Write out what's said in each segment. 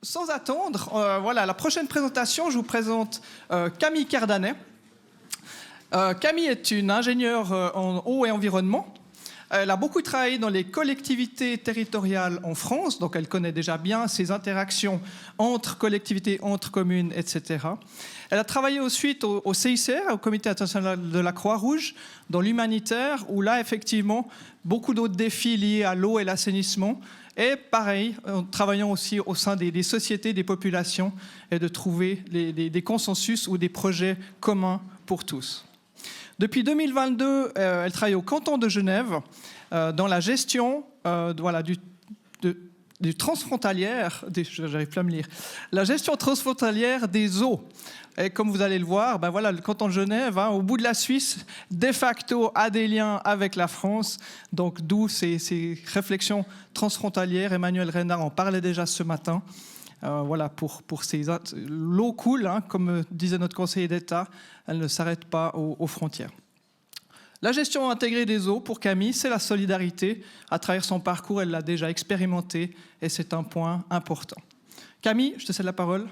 sans attendre, voilà, la prochaine présentation, je vous présente Camille Cardanet. Camille est une ingénieure en eau et environnement. Elle a beaucoup travaillé dans les collectivités territoriales en France, donc elle connaît déjà bien ces interactions entre collectivités, entre communes, etc. Elle a travaillé ensuite au CICR, au Comité international de la Croix-Rouge, dans l'humanitaire, où là, effectivement, beaucoup d'autres défis liés à l'eau et l'assainissement. Et pareil, en travaillant aussi au sein des sociétés, des populations, et de trouver des consensus ou des projets communs pour tous. Depuis 2022, elle travaille au canton de Genève dans la gestion du transfrontalière, j'arrive plus à me lire, la gestion transfrontalière des eaux. Et comme vous allez le voir, ben voilà, le canton de Genève, au bout de la Suisse, de facto a des liens avec la France, donc d'où ces réflexions transfrontalières. Emmanuel Reynard en parlait déjà ce matin. Voilà, pour l'eau coule, comme disait notre conseiller d'État, elle ne s'arrête pas aux frontières. La gestion intégrée des eaux, pour Camille, c'est la solidarité. À travers son parcours, elle l'a déjà expérimenté et c'est un point important. Camille, je te cède la parole.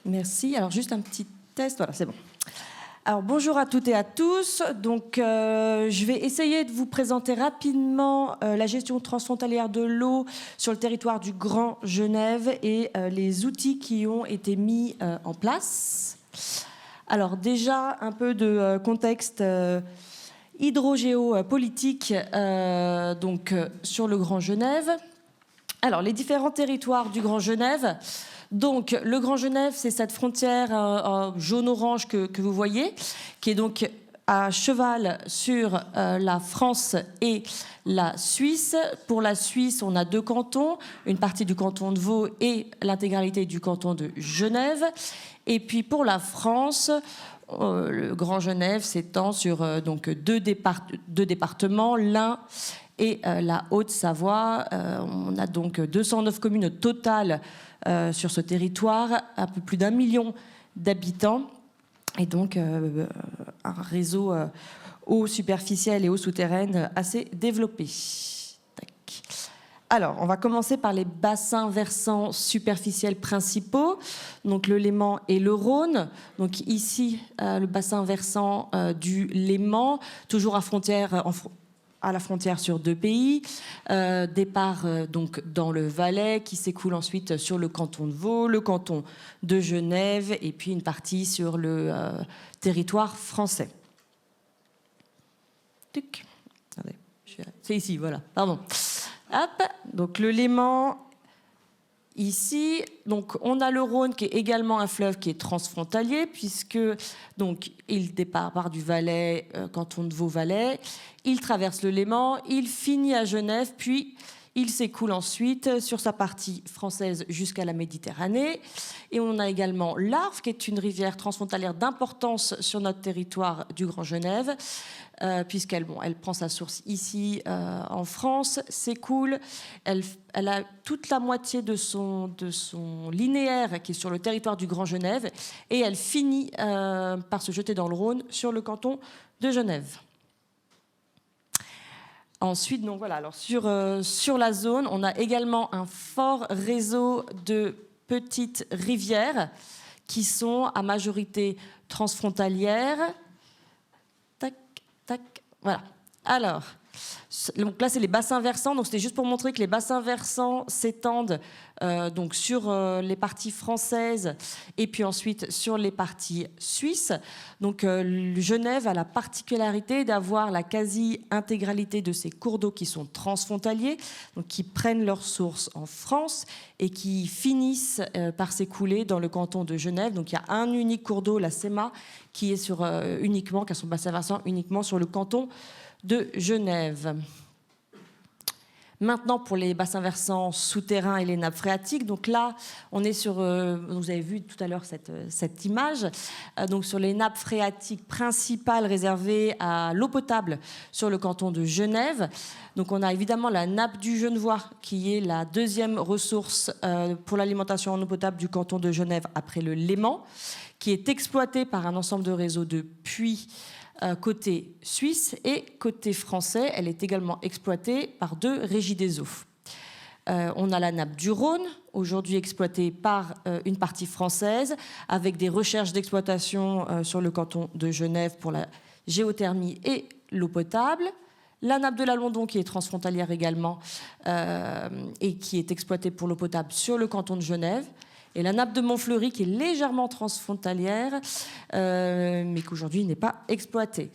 Merci. Alors, juste un petit test. Voilà, c'est bon. Alors, bonjour à toutes et à tous. Donc, je vais essayer de vous présenter rapidement la gestion transfrontalière de l'eau sur le territoire du Grand Genève et les outils qui ont été mis en place. Alors, déjà, un peu de contexte hydrogéopolitique sur le Grand Genève. Alors, les différents territoires du Grand Genève. Donc, le Grand Genève, c'est cette frontière jaune-orange que vous voyez, qui est donc à cheval sur la France et la Suisse. Pour la Suisse, on a 2 cantons, une partie du canton de Vaud et l'intégralité du canton de Genève. Et puis pour la France, le Grand Genève s'étend sur deux départements, l'Ain et la Haute-Savoie. On a donc 209 communes au total sur ce territoire, un peu plus d'1 million d'habitants, et donc un réseau eau superficielle et eau souterraine assez développé. Tac. Alors, on va commencer par les bassins versants superficiels principaux, donc le Léman et le Rhône. Donc ici, le bassin versant du Léman, toujours à la frontière sur 2 pays, départ donc dans le Valais qui s'écoule ensuite sur le canton de Vaud, le canton de Genève et puis une partie sur le territoire français. C'est ici, voilà, pardon. Hop, donc le Léman, ici, donc on a le Rhône qui est également un fleuve qui est transfrontalier puisque donc il part du Valais, canton de Vaud-Valais, il traverse le Léman, il finit à Genève, puis il s'écoule ensuite sur sa partie française jusqu'à la Méditerranée. Et on a également l'Arve, qui est une rivière transfrontalière d'importance sur notre territoire du Grand Genève, puisqu'elle prend sa source ici en France, s'écoule, elle a toute la moitié de son linéaire qui est sur le territoire du Grand Genève, et elle finit par se jeter dans le Rhône sur le canton de Genève. Ensuite, donc voilà, alors sur la zone, on a également un fort réseau de petites rivières qui sont à majorité transfrontalières. Tac, tac, voilà. Alors, donc là, c'est les bassins versants. Donc, c'était juste pour montrer que les bassins versants s'étendent donc sur les parties françaises et puis ensuite sur les parties suisses. Donc, Genève a la particularité d'avoir la quasi-intégralité de ces cours d'eau qui sont transfrontaliers, donc qui prennent leur source en France et qui finissent par s'écouler dans le canton de Genève. Donc, il y a un unique cours d'eau, la Séma, qui est qui a son bassin versant uniquement sur le canton de Genève. Maintenant, pour les bassins versants souterrains et les nappes phréatiques, donc là, on est sur, vous avez vu tout à l'heure cette image, donc sur les nappes phréatiques principales réservées à l'eau potable sur le canton de Genève. Donc on a évidemment la nappe du Genevois, qui est la deuxième ressource pour l'alimentation en eau potable du canton de Genève après le Léman, qui est exploitée par un ensemble de réseaux de puits côté suisse et côté français. Elle est également exploitée par 2 régies des eaux. On a la nappe du Rhône, aujourd'hui exploitée par une partie française, avec des recherches d'exploitation sur le canton de Genève pour la géothermie et l'eau potable. La nappe de la London, qui est transfrontalière également, et qui est exploitée pour l'eau potable sur le canton de Genève. Et la nappe de Montfleury, qui est légèrement transfrontalière, mais qu'aujourd'hui n'est pas exploitée.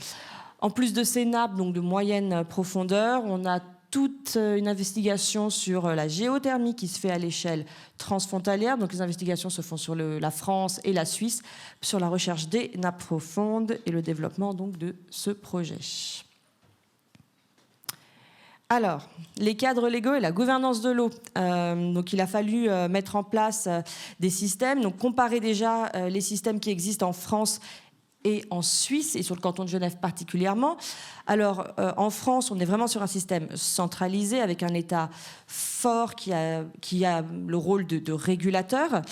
En plus de ces nappes, donc de moyenne profondeur, on a toute une investigation sur la géothermie qui se fait à l'échelle transfrontalière. Donc les investigations se font sur la France et la Suisse, sur la recherche des nappes profondes et le développement donc de ce projet. Alors, les cadres légaux et la gouvernance de l'eau. Donc, il a fallu mettre en place des systèmes. Donc, comparer déjà les systèmes qui existent en France et en Suisse, et sur le canton de Genève particulièrement. Alors, en France, on est vraiment sur un système centralisé, avec un État fort qui a le rôle de régulateur.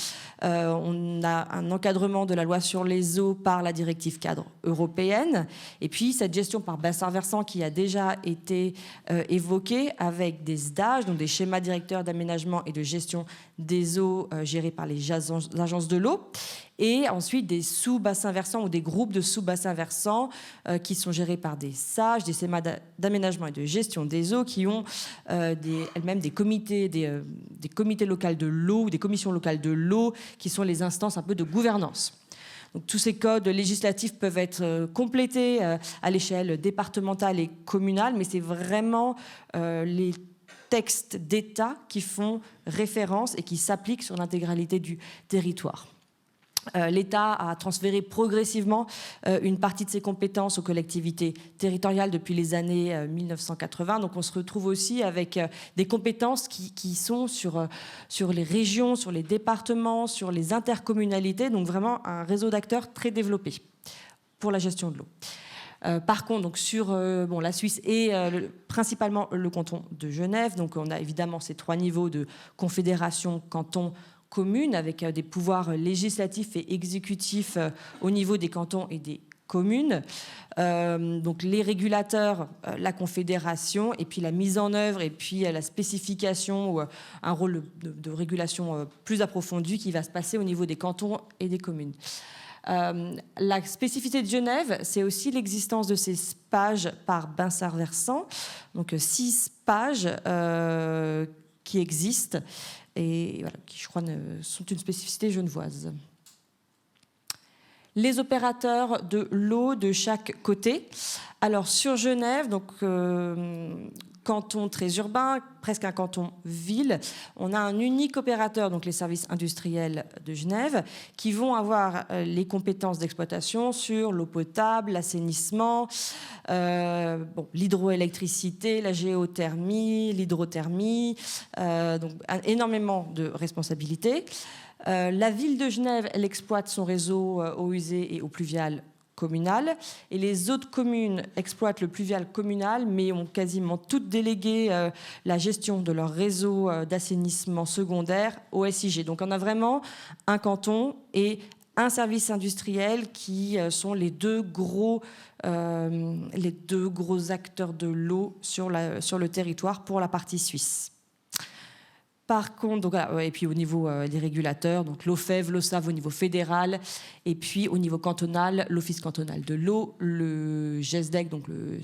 On a un encadrement de la loi sur les eaux par la directive cadre européenne. Et puis, cette gestion par bassin versant qui a déjà été évoquée, avec des SDAGE, donc des schémas directeurs d'aménagement et de gestion des eaux gérés par les agences de l'eau. Et ensuite, des sous-bassins versants ou des groupes de sous-bassins versants qui sont gérés par des SAGE, des schémas d'aménagement et de gestion des eaux, qui ont elles-mêmes des comités locaux de l'eau, ou des commissions locales de l'eau, qui sont les instances un peu de gouvernance. Donc, tous ces codes législatifs peuvent être complétés à l'échelle départementale et communale, mais c'est vraiment les textes d'État qui font référence et qui s'appliquent sur l'intégralité du territoire. L'État a transféré progressivement une partie de ses compétences aux collectivités territoriales depuis les années 1980. Donc on se retrouve aussi avec des compétences qui sont sur les régions, sur les départements, sur les intercommunalités. Donc vraiment un réseau d'acteurs très développé pour la gestion de l'eau. Par contre, donc sur la Suisse et principalement le canton de Genève, donc on a évidemment ces 3 niveaux de confédération, canton, commune, avec des pouvoirs législatifs et exécutifs au niveau des cantons et des communes. Donc les régulateurs, la confédération, et puis la mise en œuvre, et puis la spécification, ou un rôle de régulation plus approfondi qui va se passer au niveau des cantons et des communes. La spécificité de Genève, c'est aussi l'existence de ces SPAGE par bassin versant, donc 6 SPAGE qui existent, et voilà, qui, je crois, sont une spécificité genevoise. Les opérateurs de l'eau de chaque côté. Alors, sur Genève, donc canton très urbain, presque un canton-ville, on a un unique opérateur, donc les services industriels de Genève, qui vont avoir les compétences d'exploitation sur l'eau potable, l'assainissement, l'hydroélectricité, la géothermie, l'hydrothermie, donc énormément de responsabilités. La ville de Genève, elle exploite son réseau eaux usées et eau pluviale communale, et les autres communes exploitent le pluvial communal, mais ont quasiment toutes délégué la gestion de leur réseau d'assainissement secondaire au SIG. Donc on a vraiment un canton et un service industriel qui sont les deux gros acteurs de l'eau sur le territoire pour la partie suisse. Par contre, donc, et puis au niveau des régulateurs, donc l'OFEV, l'OSAV au niveau fédéral, et puis au niveau cantonal, l'Office cantonal de l'eau, le GESDEC, donc le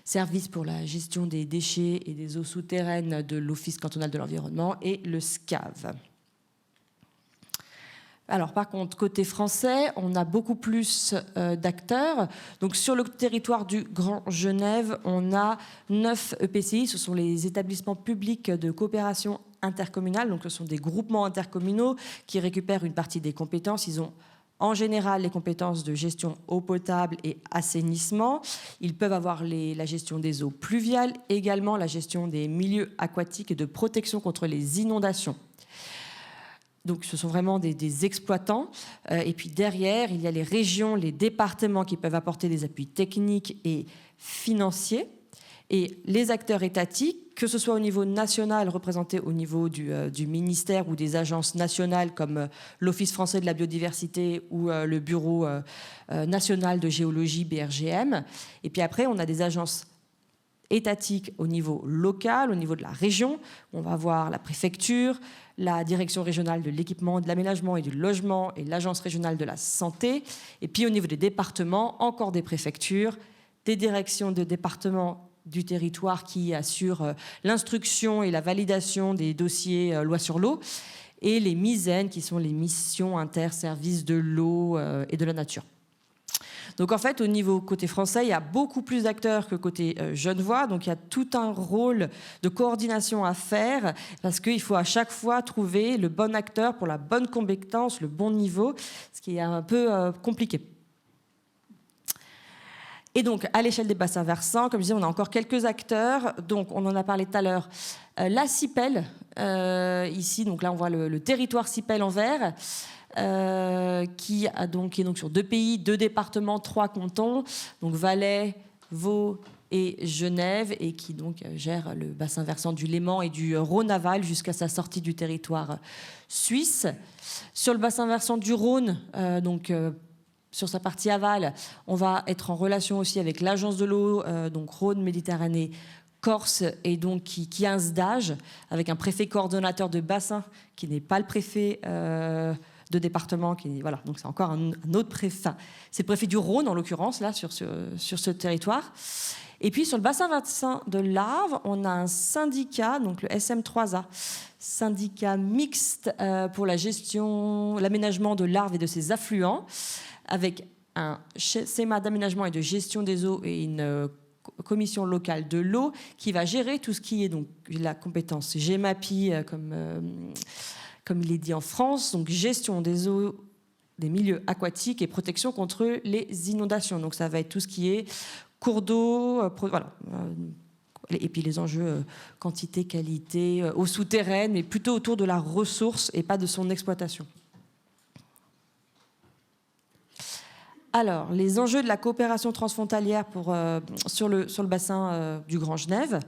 service pour la gestion des déchets et des eaux souterraines de l'Office cantonal de l'environnement, et le SCAV. Alors, par contre, côté français, on a beaucoup plus d'acteurs. Donc, sur le territoire du Grand Genève, on a 9 EPCI. Ce sont les établissements publics de coopération intercommunale. Donc, ce sont des groupements intercommunaux qui récupèrent une partie des compétences. Ils ont en général les compétences de gestion eau potable et assainissement. Ils peuvent avoir la gestion des eaux pluviales, également la gestion des milieux aquatiques et de protection contre les inondations. Donc, ce sont vraiment des exploitants. Et puis derrière, il y a les régions, les départements qui peuvent apporter des appuis techniques et financiers. Et les acteurs étatiques, que ce soit au niveau national, représentés au niveau du ministère ou des agences nationales comme l'Office français de la biodiversité ou le Bureau national de géologie, BRGM. Et puis après, on a des agences étatiques au niveau local, au niveau de la région. On va avoir la préfecture, la direction régionale de l'équipement, de l'aménagement et du logement et l'agence régionale de la santé. Et puis au niveau des départements, encore des préfectures, des directions de département du territoire qui assurent l'instruction et la validation des dossiers loi sur l'eau, et les MISEN qui sont les missions interservices de l'eau et de la nature. Donc en fait, au niveau côté français, il y a beaucoup plus d'acteurs que côté genevois. Donc il y a tout un rôle de coordination à faire parce qu'il faut à chaque fois trouver le bon acteur pour la bonne compétence, le bon niveau, ce qui est un peu compliqué. Et donc, à l'échelle des bassins versants, comme je disais, on a encore quelques acteurs. Donc, on en a parlé tout à l'heure. La CIPEL, ici, donc là, on voit le territoire CIPEL en vert, qui est donc sur 2 pays, 2 départements, 3 cantons, donc Valais, Vaud et Genève, et qui donc gère le bassin versant du Léman et du Rhône aval jusqu'à sa sortie du territoire suisse. Sur le bassin versant du Rhône, sur sa partie aval, on va être en relation aussi avec l'agence de l'eau, donc Rhône-Méditerranée Corse, et donc qui a un SDAGE avec un préfet coordonnateur de bassin qui n'est pas le préfet de département. Voilà, donc c'est encore un autre préfet. Enfin, c'est le préfet du Rhône en l'occurrence là sur ce territoire. Et puis sur le bassin versant de l'Arve, on a un syndicat, donc le SM3A, syndicat mixte pour la gestion, l'aménagement de l'Arve et de ses affluents, avec un schéma d'aménagement et de gestion des eaux et une commission locale de l'eau qui va gérer tout ce qui est donc la compétence GEMAPI, comme il est dit en France, donc gestion des eaux, des milieux aquatiques et protection contre les inondations. Donc ça va être tout ce qui est cours d'eau, voilà. Et puis les enjeux quantité, qualité, eau souterraine, mais plutôt autour de la ressource et pas de son exploitation. Alors, les enjeux de la coopération transfrontalière sur le bassin du Grand Genève.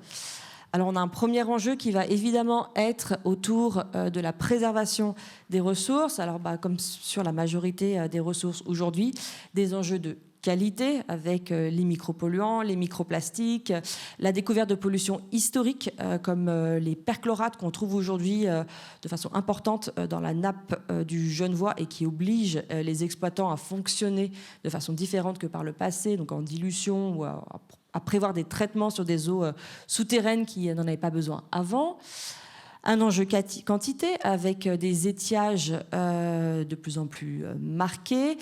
Alors, on a un premier enjeu qui va évidemment être autour de la préservation des ressources. Alors, comme sur la majorité des ressources aujourd'hui, des enjeux de qualité avec les micropolluants, les microplastiques, la découverte de pollutions historiques comme les perchlorates qu'on trouve aujourd'hui de façon importante dans la nappe du Genevois et qui obligent les exploitants à fonctionner de façon différente que par le passé, donc en dilution ou à prévoir des traitements sur des eaux souterraines qui n'en avaient pas besoin avant. Un enjeu quantité avec des étiages de plus en plus marqués.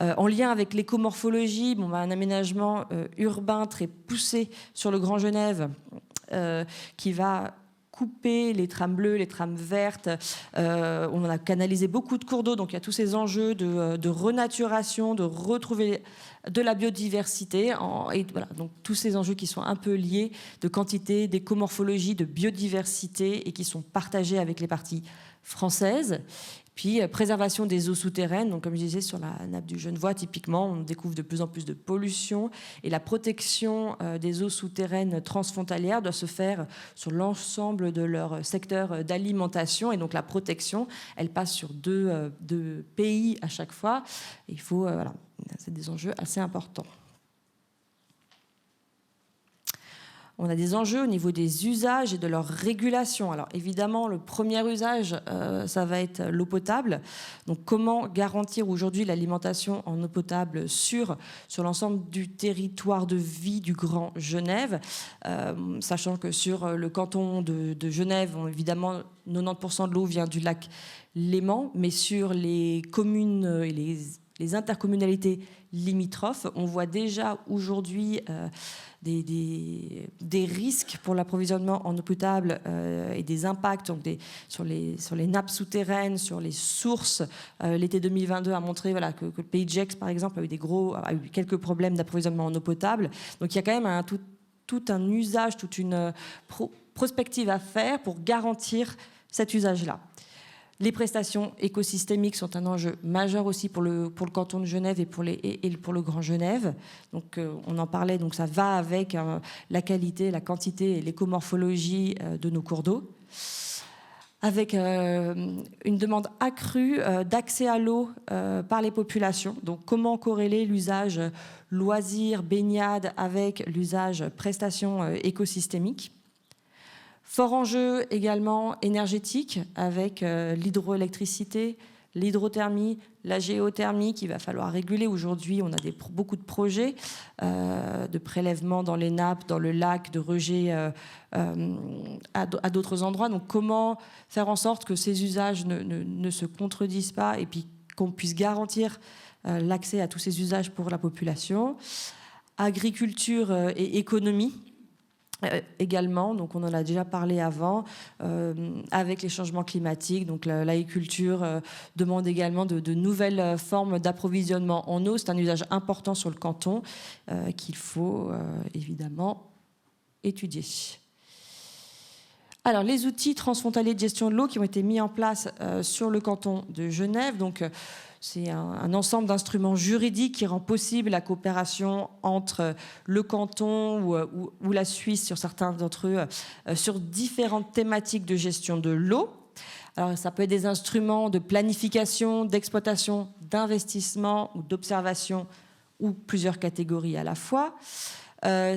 En lien avec l'écomorphologie, un aménagement urbain très poussé sur le Grand Genève qui va couper les trames bleues, les trames vertes. On a canalisé beaucoup de cours d'eau, donc il y a tous ces enjeux de renaturation, de retrouver de la biodiversité. Et voilà, donc tous ces enjeux qui sont un peu liés de quantité, d'écomorphologie, de biodiversité et qui sont partagés avec les parties françaises. Puis préservation des eaux souterraines, donc comme je disais sur la nappe du Genevois, typiquement, on découvre de plus en plus de pollution et la protection des eaux souterraines transfrontalières doit se faire sur l'ensemble de leur secteur d'alimentation et donc la protection, elle passe sur deux pays à chaque fois. Il faut, voilà, c'est des enjeux assez importants. On a des enjeux au niveau des usages et de leur régulation. Alors évidemment, le premier usage, ça va être l'eau potable. Donc comment garantir aujourd'hui l'alimentation en eau potable sur l'ensemble du territoire de vie du Grand Genève, sachant que sur le canton de Genève, évidemment, 90% de l'eau vient du lac Léman, mais sur les communes et les intercommunalités limitrophes, on voit déjà aujourd'hui des risques pour l'approvisionnement en eau potable et des impacts donc sur les nappes souterraines, sur les sources. L'été 2022 a montré voilà, que le pays de Gex, par exemple, a eu quelques problèmes d'approvisionnement en eau potable. Donc il y a quand même tout un usage, toute une prospective à faire pour garantir cet usage-là. Les prestations écosystémiques sont un enjeu majeur aussi pour le canton de Genève et pour le Grand Genève. Donc, on en parlait, donc ça va avec la qualité, la quantité et l'écomorphologie de nos cours d'eau. avec une demande accrue d'accès à l'eau par les populations. Donc comment corréler l'usage loisirs, baignade avec l'usage prestations écosystémiques. Fort enjeu également énergétique avec l'hydroélectricité, l'hydrothermie, la géothermie qu'il va falloir réguler. Aujourd'hui, on a beaucoup de projets de prélèvement dans les nappes, dans le lac, de rejet à d'autres endroits. Donc comment faire en sorte que ces usages ne se contredisent pas et puis qu'on puisse garantir l'accès à tous ces usages pour la population. Agriculture et économie. Également, donc on en a déjà parlé avant, avec les changements climatiques. Donc l'agriculture demande également de nouvelles formes d'approvisionnement en eau. C'est un usage important sur le canton qu'il faut évidemment étudier. Alors les outils transfrontaliers de gestion de l'eau qui ont été mis en place sur le canton de Genève. Donc c'est un ensemble d'instruments juridiques qui rend possible la coopération entre le canton ou la Suisse, sur certains d'entre eux, sur différentes thématiques de gestion de l'eau. Alors, ça peut être des instruments de planification, d'exploitation, d'investissement ou d'observation, ou plusieurs catégories à la fois.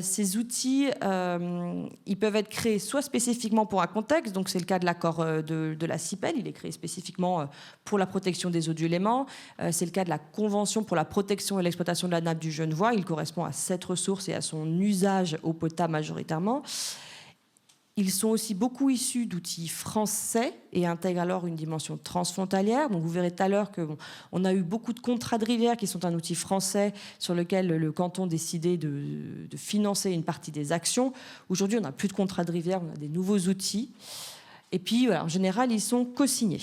Ces outils, ils peuvent être créés soit spécifiquement pour un contexte, donc c'est le cas de l'accord de la CIPEL, il est créé spécifiquement pour la protection des eaux du Léman. C'est le cas de la Convention pour la protection et l'exploitation de la nappe du Genevois, il correspond à cette ressource et à son usage eau potable majoritairement. Ils sont aussi beaucoup issus d'outils français et intègrent alors une dimension transfrontalière. Donc vous verrez tout à l'heure qu'on a eu beaucoup de contrats de rivière qui sont un outil français sur lequel le canton a décidé de financer une partie des actions. Aujourd'hui, on n'a plus de contrats de rivière, on a des nouveaux outils. Et puis, voilà, en général, ils sont co-signés.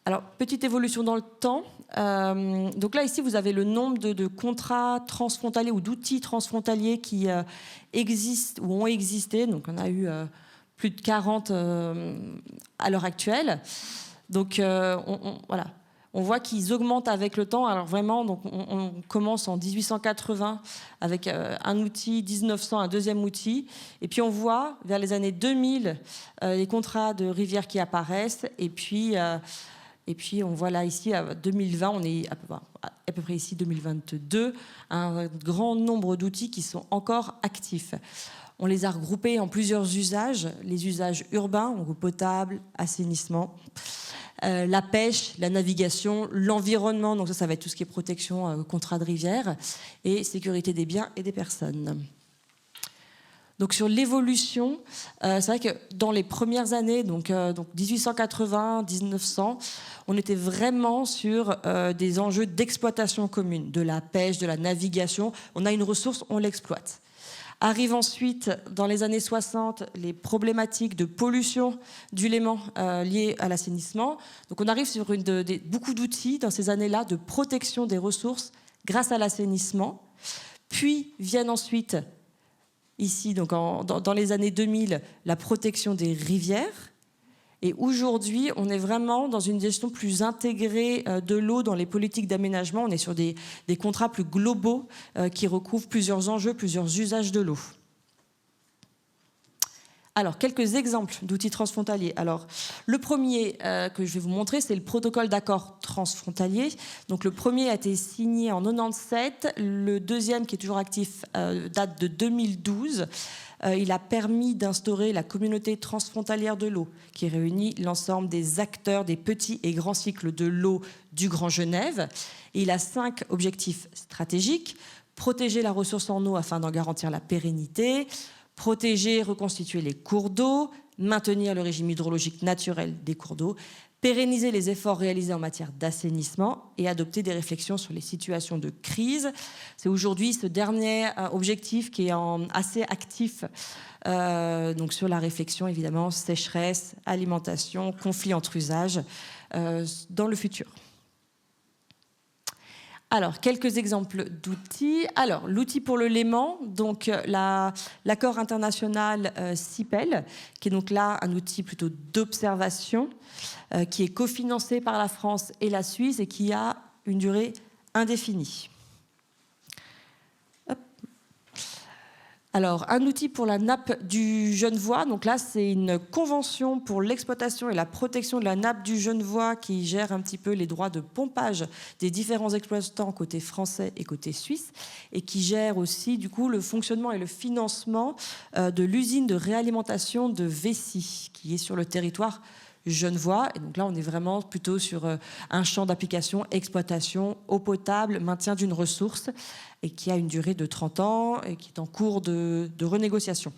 Alors, petite évolution dans le temps. Donc là, ici, vous avez le nombre de contrats transfrontaliers ou d'outils transfrontaliers qui existent ou ont existé. Donc, on a eu plus de 40 à l'heure actuelle. Donc, voilà. On voit qu'ils augmentent avec le temps. Alors vraiment, donc on commence en 1880 avec un outil, 1900 un deuxième outil. Et puis on voit vers les années 2000 les contrats de rivière qui apparaissent. Et puis on voit là ici, à 2020, on est à peu près ici 2022, un grand nombre d'outils qui sont encore actifs. On les a regroupés en plusieurs usages. Les usages urbains, eau potable, assainissement, la pêche, la navigation, l'environnement, donc ça va être tout ce qui est protection, contrat de rivière, et sécurité des biens et des personnes. Donc sur l'évolution, c'est vrai que dans les premières années, donc 1880, 1900, on était vraiment sur des enjeux d'exploitation commune, de la pêche, de la navigation. On a une ressource, on l'exploite. Arrivent ensuite, dans les années 60, les problématiques de pollution du Léman liées à l'assainissement. Donc on arrive sur beaucoup d'outils dans ces années-là de protection des ressources grâce à l'assainissement. Puis viennent ensuite, ici, donc dans les années 2000, la protection des rivières. Et aujourd'hui, on est vraiment dans une gestion plus intégrée de l'eau dans les politiques d'aménagement. On est sur des contrats plus globaux qui recouvrent plusieurs enjeux, plusieurs usages de l'eau. Alors, quelques exemples d'outils transfrontaliers. Alors, le premier que je vais vous montrer, c'est le protocole d'accord transfrontalier. Donc, le premier a été signé en 97. Le deuxième, qui est toujours actif, date de 2012. Il a permis d'instaurer la communauté transfrontalière de l'eau, qui réunit l'ensemble des acteurs des petits et grands cycles de l'eau du Grand Genève. Et il a 5 objectifs stratégiques. Protéger la ressource en eau afin d'en garantir la pérennité, protéger et reconstituer les cours d'eau, maintenir le régime hydrologique naturel des cours d'eau, pérenniser les efforts réalisés en matière d'assainissement et adopter des réflexions sur les situations de crise. C'est aujourd'hui ce dernier objectif qui est assez actif donc sur la réflexion, évidemment, sécheresse, alimentation, conflit entre usages dans le futur. Alors, quelques exemples d'outils. Alors, l'outil pour le Léman, donc l'accord international CIPEL, qui est donc là un outil plutôt d'observation, qui est cofinancé par la France et la Suisse et qui a une durée indéfinie. Hop. Alors, un outil pour la nappe du Genevois. Donc là, c'est une convention pour l'exploitation et la protection de la nappe du Genevois qui gère un petit peu les droits de pompage des différents exploitants côté français et côté suisse et qui gère aussi, du coup, le fonctionnement et le financement de l'usine de réalimentation de Vessy qui est sur le territoire genevois. Et donc là, on est vraiment plutôt sur un champ d'application, exploitation, eau potable, maintien d'une ressource, et qui a une durée de 30 ans et qui est en cours de renégociation.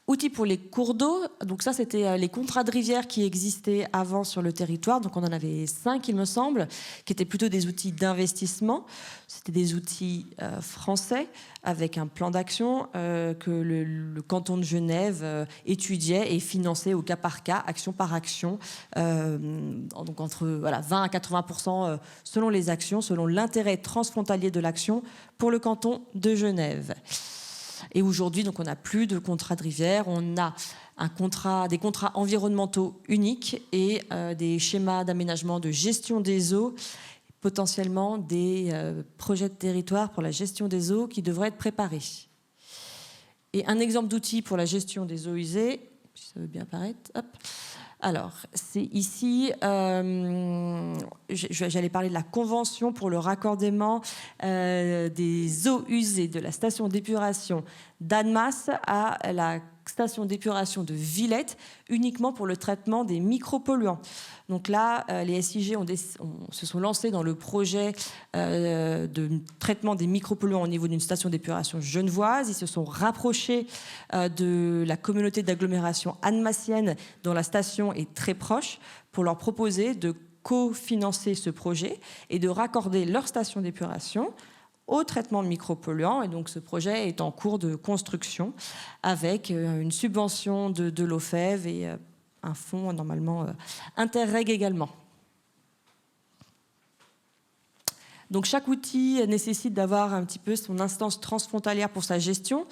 Outils pour les cours d'eau. Donc ça, c'était les contrats de rivière qui existaient avant sur le territoire. Donc on en avait 5, il me semble, qui étaient plutôt des outils d'investissement. C'était des outils français avec un plan d'action que le canton de Genève étudiait et finançait au cas par cas, action par action, donc entre 20 à 80% selon les actions, selon l'intérêt transfrontalier de l'action pour le canton de Genève. Et aujourd'hui, donc, on n'a plus de contrat de rivière, on a des contrats environnementaux uniques et des schémas d'aménagement de gestion des eaux, potentiellement des projets de territoire pour la gestion des eaux qui devraient être préparés. Et un exemple d'outil pour la gestion des eaux usées, si ça veut bien apparaître, hop. Alors, c'est ici, j'allais parler de la convention pour le raccordement des eaux usées de la station d'épuration d'Annemasse à la station d'épuration de Villette, uniquement pour le traitement des micropolluants. Donc là, les SIG se sont lancés dans le projet de traitement des micropolluants au niveau d'une station d'épuration genevoise. Ils se sont rapprochés de la communauté d'agglomération annemassienne dont la station est très proche pour leur proposer de cofinancer ce projet et de raccorder leur station d'épuration au traitement de micropolluants. Et donc ce projet est en cours de construction avec une subvention de l'OFEV et un fonds normalement Interreg également. Donc chaque outil nécessite d'avoir un petit peu son instance transfrontalière pour sa gestion.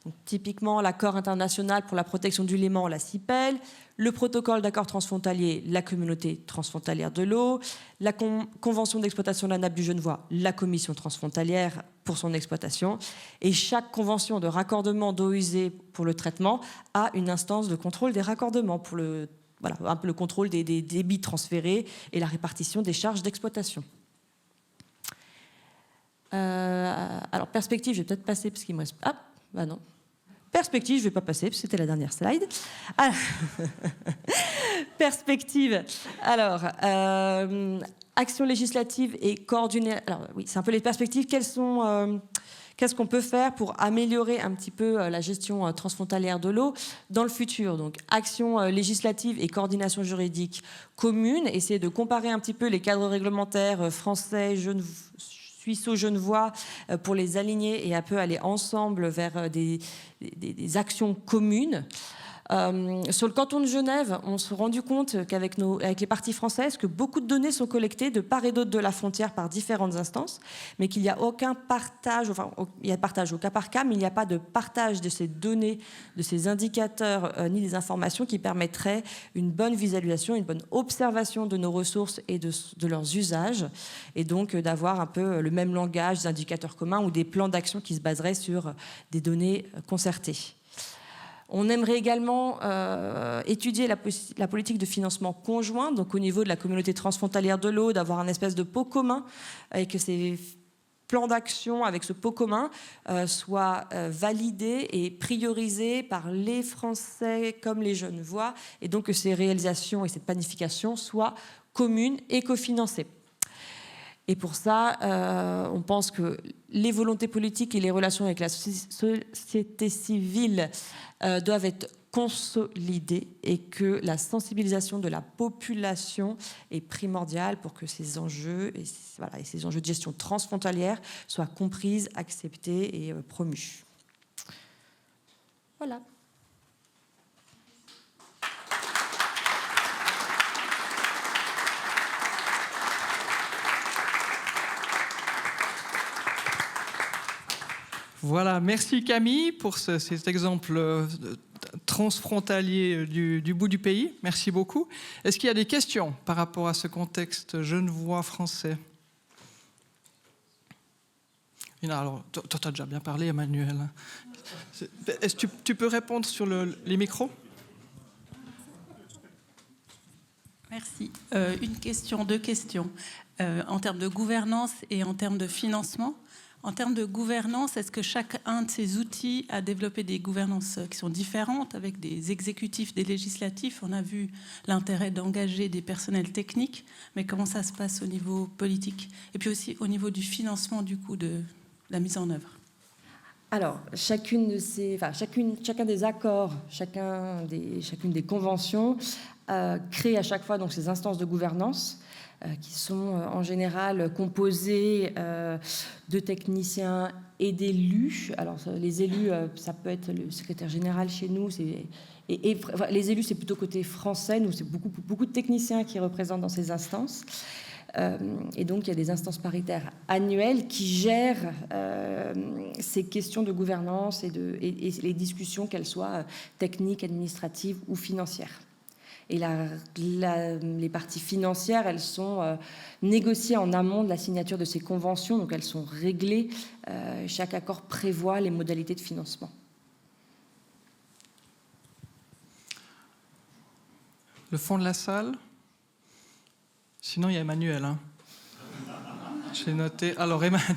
Donc, typiquement l'accord international pour la protection du Léman, la CIPEL, le protocole d'accord transfrontalier, la communauté transfrontalière de l'eau, la convention d'exploitation de la nappe du Genevois, la commission transfrontalière pour son exploitation. Et chaque convention de raccordement d'eau usée pour le traitement a une instance de contrôle des raccordements pour un peu le contrôle des débits transférés et la répartition des charges d'exploitation. Alors, perspective, je vais peut-être passer parce qu'il me reste... Ah, bah non. Perspective, je ne vais pas passer parce que c'était la dernière slide. Alors, perspective. Alors, action législative et coordonnée. Alors, oui, c'est un peu les perspectives. Qu'est-ce qu'on peut faire pour améliorer un petit peu la gestion transfrontalière de l'eau dans le futur? Donc, action législative et coordination juridique commune. Essayer de comparer un petit peu les cadres réglementaires français, suisseau-genevois pour les aligner et un peu aller ensemble vers des actions communes. Sur le canton de Genève, on s'est rendu compte qu'avec les parties françaises, que beaucoup de données sont collectées de part et d'autre de la frontière par différentes instances, mais qu'il n'y a aucun partage, enfin, il y a partage au cas par cas, mais il n'y a pas de partage de ces données, de ces indicateurs, ni des informations qui permettraient une bonne visualisation, une bonne observation de nos ressources et de leurs usages, et donc d'avoir un peu le même langage, des indicateurs communs ou des plans d'action qui se baseraient sur des données concertées. On aimerait également étudier la politique de financement conjoint, donc au niveau de la communauté transfrontalière de l'eau, d'avoir un espèce de pot commun et que ces plans d'action avec ce pot commun soient validés et priorisés par les Français comme les Genevois, et donc que ces réalisations et cette planification soient communes et cofinancées. Et pour ça, on pense que les volontés politiques et les relations avec la société civile doivent être consolidées et que la sensibilisation de la population est primordiale pour que ces enjeux et ces enjeux de gestion transfrontalière soient compris, acceptés et promus. Voilà. Voilà, merci Camille pour cet exemple transfrontalier du bout du pays. Merci beaucoup. Est-ce qu'il y a des questions par rapport à ce contexte genevois français? Alors, toi, tu as déjà bien parlé, Emmanuel. Est-ce que tu peux répondre sur les micros? Merci. Une question, deux questions. En termes de gouvernance et en termes de financement. En termes de gouvernance, est-ce que chacun de ces outils a développé des gouvernances qui sont différentes avec des exécutifs, des législatifs? On a vu l'intérêt d'engager des personnels techniques, mais comment ça se passe au niveau politique? Et puis aussi au niveau du financement, du coup, de la mise en œuvre. Alors, chacun des accords, chacune des conventions crée à chaque fois donc, ces instances de gouvernance qui sont en général composées de techniciens et d'élus. Alors, les élus, ça peut être le secrétaire général chez nous. Les élus, c'est plutôt côté français. Nous, c'est beaucoup de techniciens qui représentent dans ces instances. Et donc, il y a des instances paritaires annuelles qui gèrent ces questions de gouvernance et les discussions, qu'elles soient techniques, administratives ou financières. Et les parties financières, elles sont négociées en amont de la signature de ces conventions, donc elles sont réglées. Chaque accord prévoit les modalités de financement. Le fond de la salle? Sinon, il y a Emmanuel. Hein. J'ai noté. Alors, Emmanuel.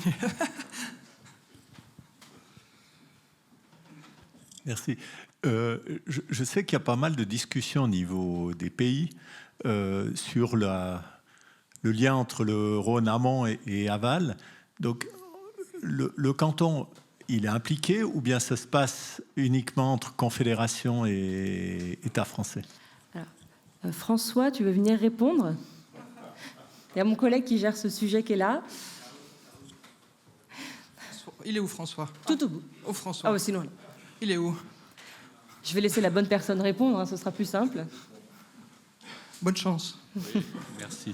Merci. Je sais qu'il y a pas mal de discussions au niveau des pays sur le lien entre le Rhône amont et aval. Donc, le canton, il est impliqué ou bien ça se passe uniquement entre Confédération et État français? Alors, François, tu veux venir répondre? Il y a mon collègue qui gère ce sujet qui est là. Il est où, François? Tout au bout. Oh, François. Ah, ouais, sinon. Il est où? Je vais laisser la bonne personne répondre, hein, ce sera plus simple. Bonne chance. Oui, merci.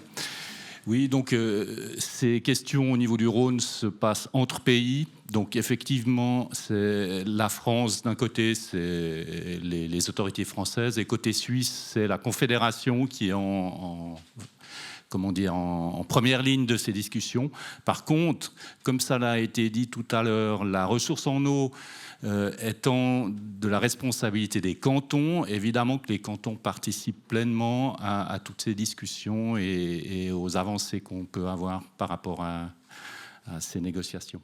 Oui, donc ces questions au niveau du Rhône se passent entre pays. Donc effectivement, c'est la France d'un côté, c'est les autorités françaises, et côté suisse, c'est la Confédération qui est en première ligne de ces discussions. Par contre, comme ça l'a été dit tout à l'heure, la ressource en eau étant de la responsabilité des cantons, évidemment que les cantons participent pleinement à toutes ces discussions et aux avancées qu'on peut avoir par rapport à ces négociations.